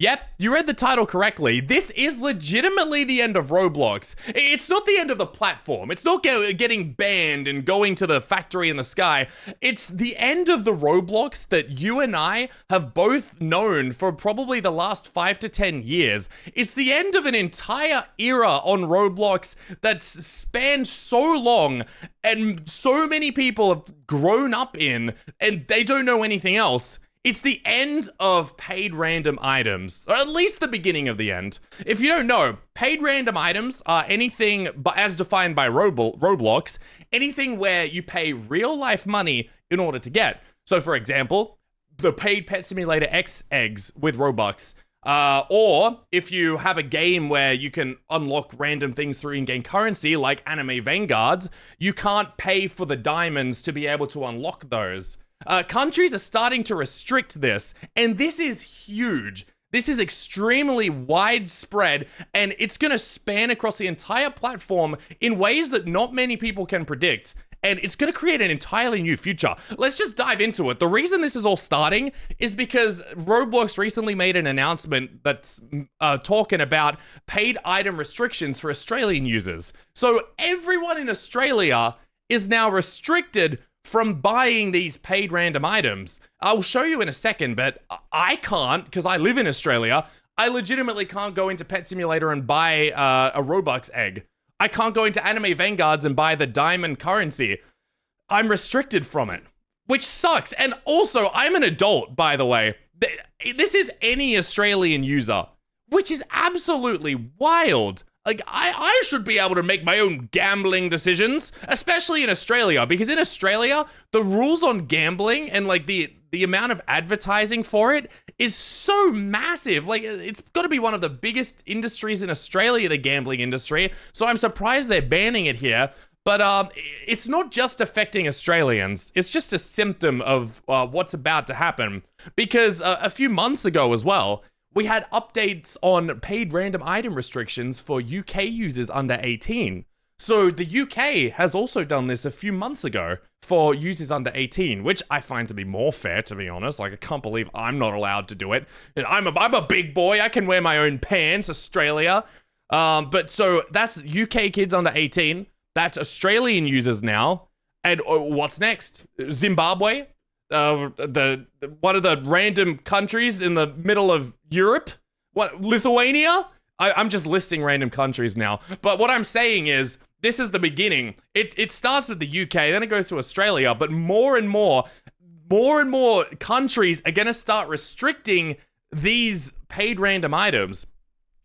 Yep, you read the title correctly. This is legitimately the end of Roblox. It's not the end of the platform. It's not getting banned and going to the factory in the sky. It's the end of the Roblox that you and I have both known for probably the last 5 to 10 years. It's the end of an entire era on Roblox that's spanned so long and so many people have grown up in, and they don't know anything else. It's the end of paid random items, or at least the beginning of the end. If you don't know, paid random items are anything, as defined by Roblox, anything where you pay real life money in order to get. So for example, the paid Pet Simulator X eggs with Robux. Or if you have a game where you can unlock random things through in-game currency, like Anime Vanguards, you can't pay for the diamonds to be able to unlock those. Countries are starting to restrict this, and this is huge. This is extremely widespread, and it's going to span across the entire platform in ways that not many people can predict. And it's going to create an entirely new future. Let's just dive into it. The reason this is all starting is because Roblox recently made an announcement that's talking about paid item restrictions for Australian users. So everyone in Australia is now restricted from buying these paid random items. I'll show you in a second, but I can't, because I live in Australia. I legitimately can't go into Pet Simulator and buy a Robux egg. I can't go into Anime Vanguards and buy the diamond currency. I'm restricted from it, which sucks. And also, I'm an adult, by the way. This is any Australian user, which is absolutely wild. Like, I should be able to make my own gambling decisions, especially in Australia, because in Australia, the rules on gambling and like the amount of advertising for it is so massive. Like, it's got to be one of the biggest industries in Australia, the gambling industry. So I'm surprised they're banning it here. But it's not just affecting Australians. It's just a symptom of what's about to happen. Because a few months ago as well, we had updates on paid random item restrictions for UK users under 18. So the UK has also done this a few months ago for users under 18, which I find to be more fair, to be honest. Like, I can't believe I'm not allowed to do it. And I'm a big boy. I can wear my own pants, Australia. But so that's UK kids under 18. That's Australian users now. And what's next? Zimbabwe? One of the random countries in the middle of Europe? What, Lithuania? I'm just listing random countries now. But what I'm saying is, this is the beginning. It starts with the UK, then it goes to Australia, but more and more countries are gonna start restricting these paid random items.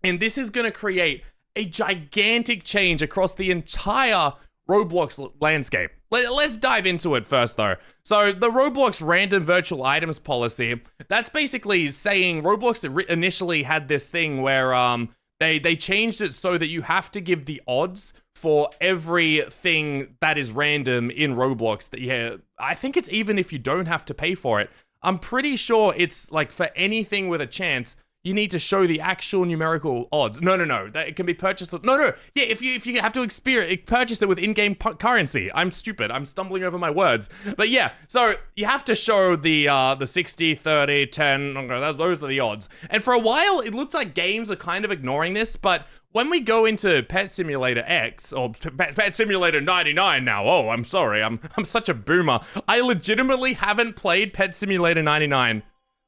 And this is gonna create a gigantic change across the entire Roblox landscape. Let's dive into it first, though. So the Roblox random virtual items policy, that's basically saying Roblox initially had this thing where they changed it so that you have to give the odds for everything that is random in Roblox. I think it's even if you don't have to pay for it. I'm pretty sure it's like for anything with a chance, you need to show the actual numerical odds. No. That it can be purchased. No. Yeah, if you have to purchase it with in-game currency. I'm stupid. I'm stumbling over my words. But yeah, so you have to show the 60, 30, 10. Okay, those are the odds. And for a while, it looked like games are kind of ignoring this. But when we go into Pet Simulator X or Pet Simulator 99 now, oh, I'm sorry. I'm such a boomer. I legitimately haven't played Pet Simulator 99.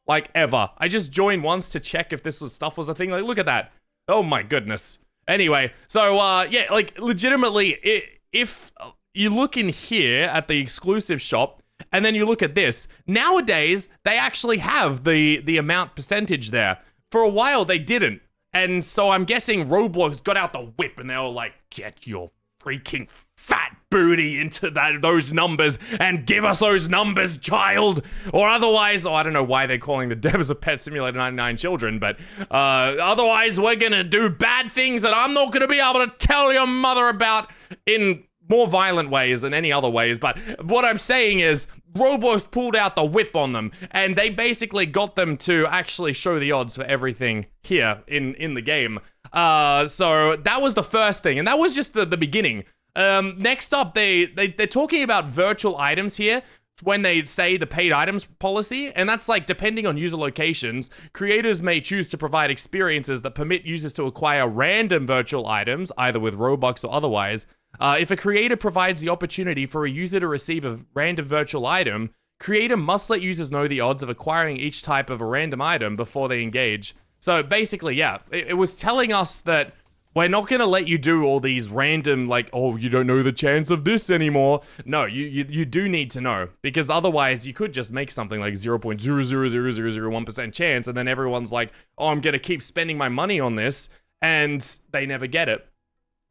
Like, ever. I just joined once to check if this stuff was a thing. Like, look at that. Oh my goodness. Anyway, so, yeah, like, legitimately, if you look in here at the exclusive shop, and then you look at this, nowadays, they actually have the amount percentage there. For a while, they didn't. And so I'm guessing Roblox got out the whip, and they were like, get your freaking fat booty into those numbers and give us those numbers, child. Or otherwise, I don't know why they're calling the devs of Pet Simulator 99 children, but otherwise we're gonna do bad things that I'm not gonna be able to tell your mother about in more violent ways than any other ways. But what I'm saying is Roblox pulled out the whip on them, and they basically got them to actually show the odds for everything here in the game. So that was the first thing, and that was just the beginning. Next up, they're talking about virtual items here. when they say the paid items policy, and that's like depending on user locations, creators may choose to provide experiences that permit users to acquire random virtual items, either with Robux or otherwise. If a creator provides the opportunity for a user to receive a random virtual item, creator must let users know the odds of acquiring each type of a random item before they engage. So basically, yeah, it was telling us that we're not going to let you do all these random, like, oh, you don't know the chance of this anymore. No, you do need to know, because otherwise you could just make something like 0.0000001% chance, and then everyone's like, oh, I'm going to keep spending my money on this, and they never get it.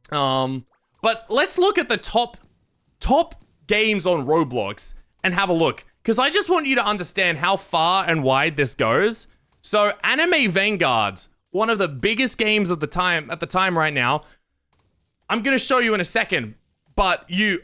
But let's look at the top games on Roblox and have a look, because I just want you to understand how far and wide this goes. So, Anime Vanguard's one of the biggest games of the time at the time right now. I'm gonna show you in a second, but you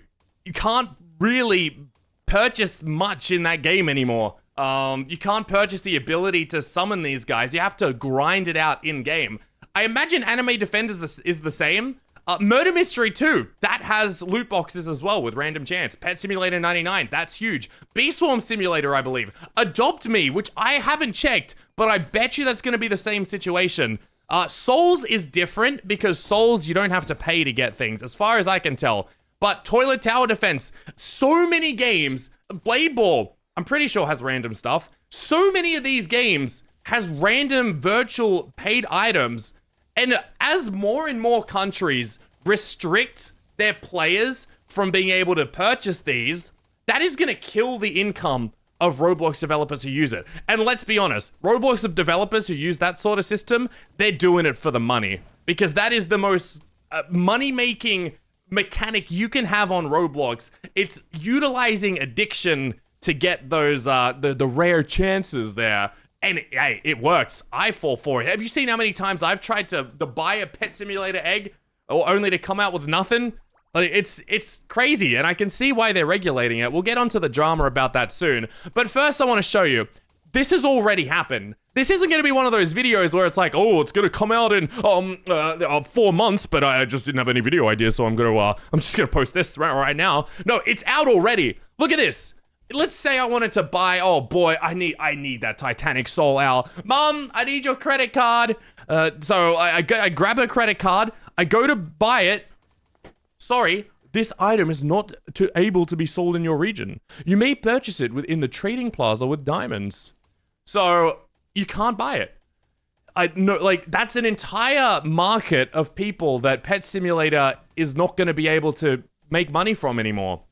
can't really purchase much in that game anymore. You can't purchase the ability to summon these guys. You have to grind it out in game. I imagine Anime Defenders is the same. Murder Mystery 2, that has loot boxes as well with random chance. Pet Simulator 99, that's huge. Bee Swarm Simulator, I believe. Adopt Me, which I haven't checked, but I bet you that's going to be the same situation. Souls is different because Souls, you don't have to pay to get things, as far as I can tell. But Toilet Tower Defense, so many games. Blade Ball, I'm pretty sure has random stuff. So many of these games has random virtual paid items. And as more and more countries restrict their players from being able to purchase these, that is going to kill the income of Roblox developers who use it. And let's be honest, Roblox developers who use that sort of system, they're doing it for the money. Because that is the most money-making mechanic you can have on Roblox. It's utilizing addiction to get those the rare chances there. And hey, it works. I fall for it. Have you seen how many times I've tried to buy a Pet Simulator egg, or only to come out with nothing? Like, it's crazy, and I can see why they're regulating it. We'll get onto the drama about that soon. But first, I want to show you. This has already happened. This isn't going to be one of those videos where it's like, oh, it's going to come out in 4 months, but I just didn't have any video ideas, so I'm just going to post this right now. No, it's out already. Look at this. Let's say I wanted to buy, oh boy, I need that Titanic Soul Owl. Mom, I need your credit card. So I grab her credit card. I go to buy it. Sorry, this item is not able to be sold in your region. You may purchase it within the trading plaza with diamonds. So you can't buy it. I know, like, that's an entire market of people that Pet Simulator is not going to be able to make money from anymore.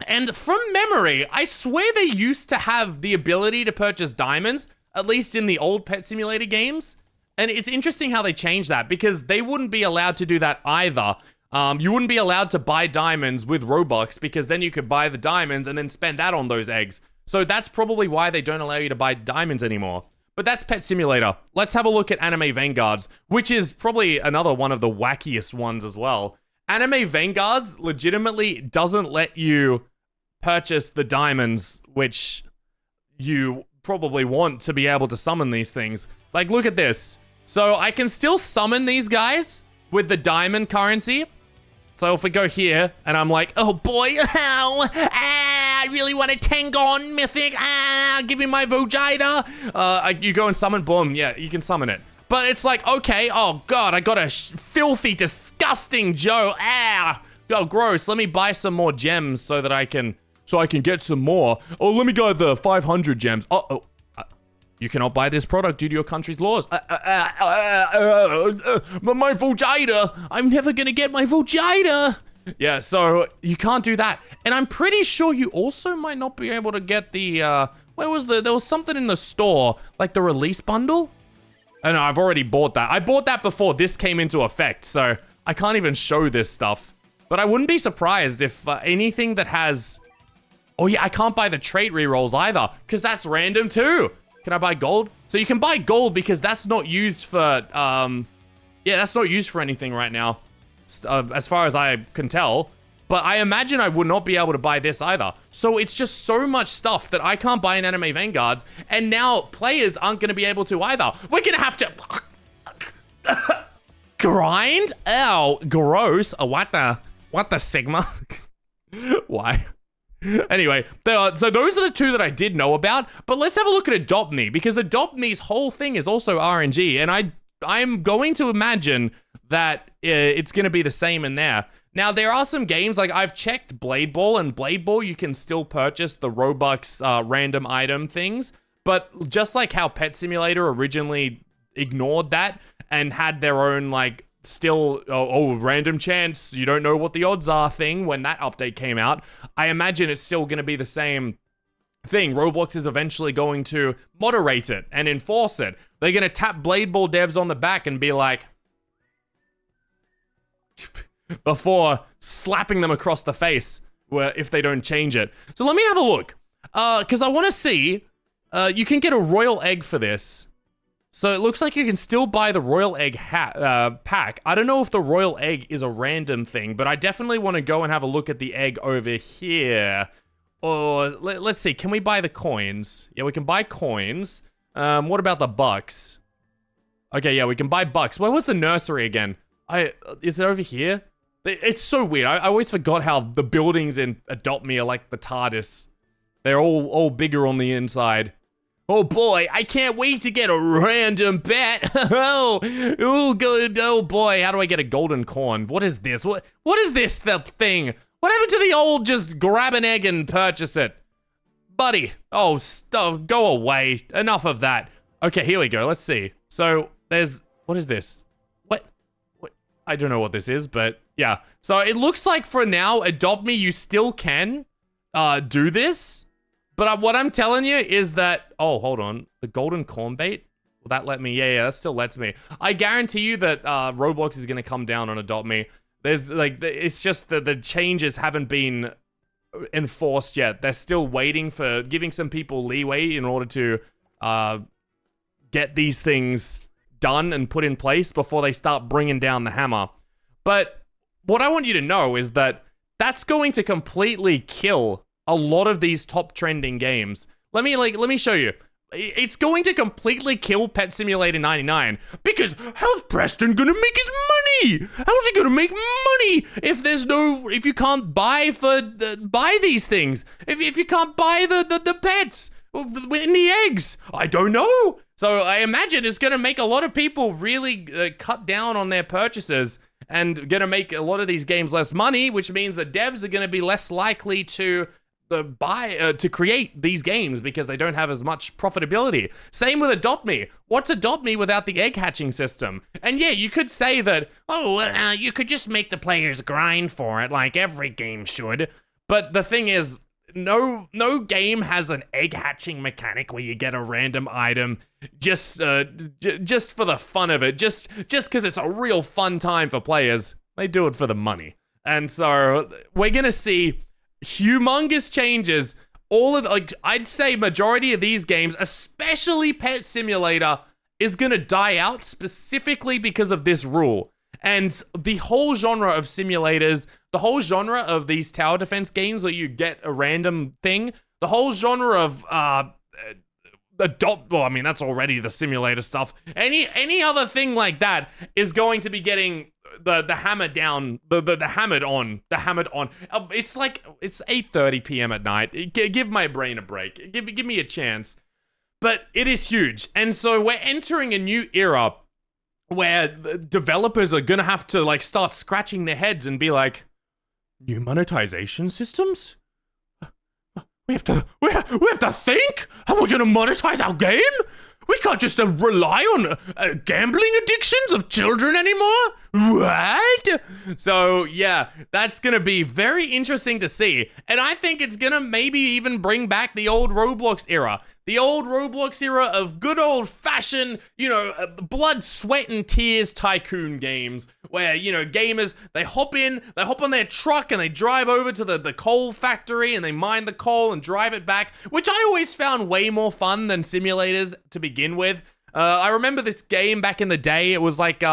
And from memory, I swear they used to have the ability to purchase diamonds, at least in the old Pet Simulator games. And it's interesting how they changed that, because they wouldn't be allowed to do that either. You wouldn't be allowed to buy diamonds with Robux, because then you could buy the diamonds and then spend that on those eggs. So that's probably why they don't allow you to buy diamonds anymore. But that's Pet Simulator. Let's have a look at Anime Vanguards, which is probably another one of the wackiest ones as well. Anime Vanguards legitimately doesn't let you purchase the diamonds, which you probably want to be able to summon these things. Like, look at this. So I can still summon these guys with the diamond currency. So if we go here and I'm like, oh boy, I really want a Tengon mythic. Give me my Vegeta. You go and summon, boom, yeah, you can summon it. But it's like, okay, oh god, I got a filthy, disgusting Joe. Oh, gross. Let me buy some more gems so that I can get some more. Oh, let me go the 500 gems. You cannot buy this product due to your country's laws. But my Vegeta, I'm never gonna get my Vegeta. Yeah, so you can't do that. And I'm pretty sure you also might not be able to get the, there was something in the store, like the release bundle. Oh no, I've already bought that. I bought that before this came into effect, so I can't even show this stuff. But I wouldn't be surprised if anything that has... Oh yeah, I can't buy the trait rerolls either, because that's random too. Can I buy gold? So you can buy gold because that's not used for, yeah, that's not used for anything right now, as far as I can tell. But I imagine I would not be able to buy this either. So it's just so much stuff that I can't buy in Anime Vanguards, and now players aren't going to be able to either. We're going to have to grind? Ow, gross. What the Sigma? Why? Anyway, so those are the two that I did know about, but let's have a look at Adopt Me, because Adopt Me's whole thing is also RNG, and I'm going to imagine that it's going to be the same in there. Now, there are some games, like I've checked Blade Ball, and Blade Ball, you can still purchase the Robux random item things, but just like how Pet Simulator originally ignored that and had their own, like, still, random chance, you don't know what the odds are thing when that update came out, I imagine it's still going to be the same thing. Roblox is eventually going to moderate it and enforce it. They're going to tap Blade Ball devs on the back and be like, before slapping them across the face if they don't change it. So let me have a look, because I want to see, you can get a royal egg for this. So it looks like you can still buy the royal egg pack. I don't know if the royal egg is a random thing, but I definitely want to go and have a look at the egg over here. Or let's see, can we buy the coins? Yeah, we can buy coins. What about the bucks? Okay, yeah, we can buy bucks. Where was the nursery again? Is it over here? It's so weird. I always forgot how the buildings in Adopt Me are like the TARDIS. They're all bigger on the inside. Oh boy, I can't wait to get a random pet. Oh good. Oh boy, how do I get a golden corn? What is this? What is this thing? What happened to the old just grab an egg and purchase it? Buddy, go away. Enough of that. Okay, here we go. Let's see. So what is this? What? I don't know what this is, but yeah. So it looks like for now, Adopt Me, you still can do this. But what I'm telling you is that, oh, hold on. The golden corn bait? Will that let me? Yeah, that still lets me. I guarantee you that Roblox is going to come down on Adopt Me. There's, like, it's just that the changes haven't been enforced yet. They're still waiting for, giving some people leeway in order to get these things done and put in place before they start bringing down the hammer. But what I want you to know is that that's going to completely kill a lot of these top trending games. Let me show you. It's going to completely kill Pet Simulator 99 because how's Preston gonna make his money? How's he gonna make money if you can't buy these things? If you can't buy the pets in the eggs? I don't know. So I imagine it's gonna make a lot of people really cut down on their purchases and gonna make a lot of these games less money, which means the devs are gonna be less likely to to create these games because they don't have as much profitability. Same with Adopt Me. What's Adopt Me without the egg hatching system? And yeah, you could say that, you could just make the players grind for it like every game should. But the thing is, no game has an egg hatching mechanic where you get a random item just for the fun of it, just because it's a real fun time for players. They do it for the money. And so we're gonna see humongous changes. I'd say majority of these games, especially Pet Simulator, is gonna die out specifically because of this rule. And the whole genre of simulators, the whole genre of these tower defense games where you get a random thing, the whole genre of that's already the simulator stuff. Any other thing like that is going to be getting the hammer down, the hammered on. It's like, it's 8:30 p.m. at night. Give my brain a break. Give me a chance. But it is huge. And so we're entering a new era where the developers are gonna have to like start scratching their heads and be like, new monetization systems? We have to think how we're gonna monetize our game? We can't just rely on gambling addictions of children anymore? What? So, yeah, that's going to be very interesting to see. And I think it's going to maybe even bring back the old Roblox era. The old Roblox era of good old-fashioned, blood, sweat, and tears tycoon games where, gamers, they hop on their truck and they drive over to the coal factory and they mine the coal and drive it back, which I always found way more fun than simulators to begin with. I remember this game back in the day. It was like,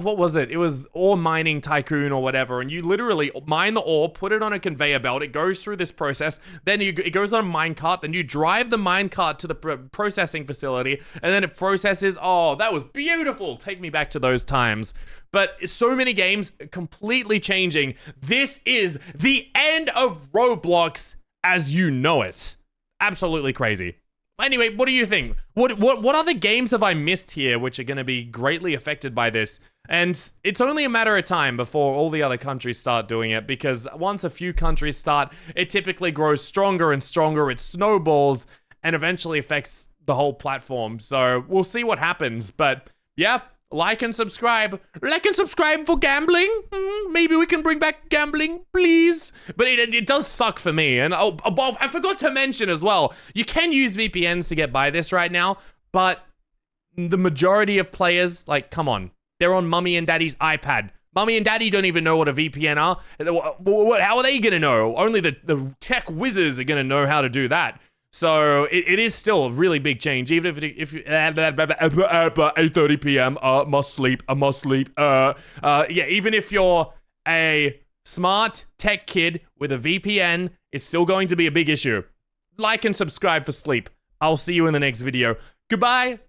what was it? It was ore mining tycoon or whatever, and you literally mine the ore, put it on a conveyor belt, it goes through this process, then it goes on a minecart, then you drive the minecart to the processing facility, and then it processes. Oh, that was beautiful. Take me back to those times. But so many games completely changing. This is the end of Roblox as you know it. Absolutely crazy. Anyway, what do you think? What other games have I missed here which are going to be greatly affected by this? And it's only a matter of time before all the other countries start doing it, because once a few countries start, it typically grows stronger and stronger, it snowballs, and eventually affects the whole platform. So we'll see what happens, but yeah, like and subscribe. Like and subscribe for gambling. Maybe we can bring back gambling, please. But it does suck for me. And I forgot to mention as well, you can use VPNs to get by this right now, but the majority of players, like, come on, they're on mommy and daddy's iPad. Mommy and daddy don't even know what a VPN are. How are they gonna know? Only the tech whizzes are gonna know how to do that. So it is still a really big change, even if 8:30 p.m. Must sleep. Yeah, even if you're a smart tech kid with a VPN, it's still going to be a big issue. Like and subscribe for sleep. I'll see you in the next video. Goodbye.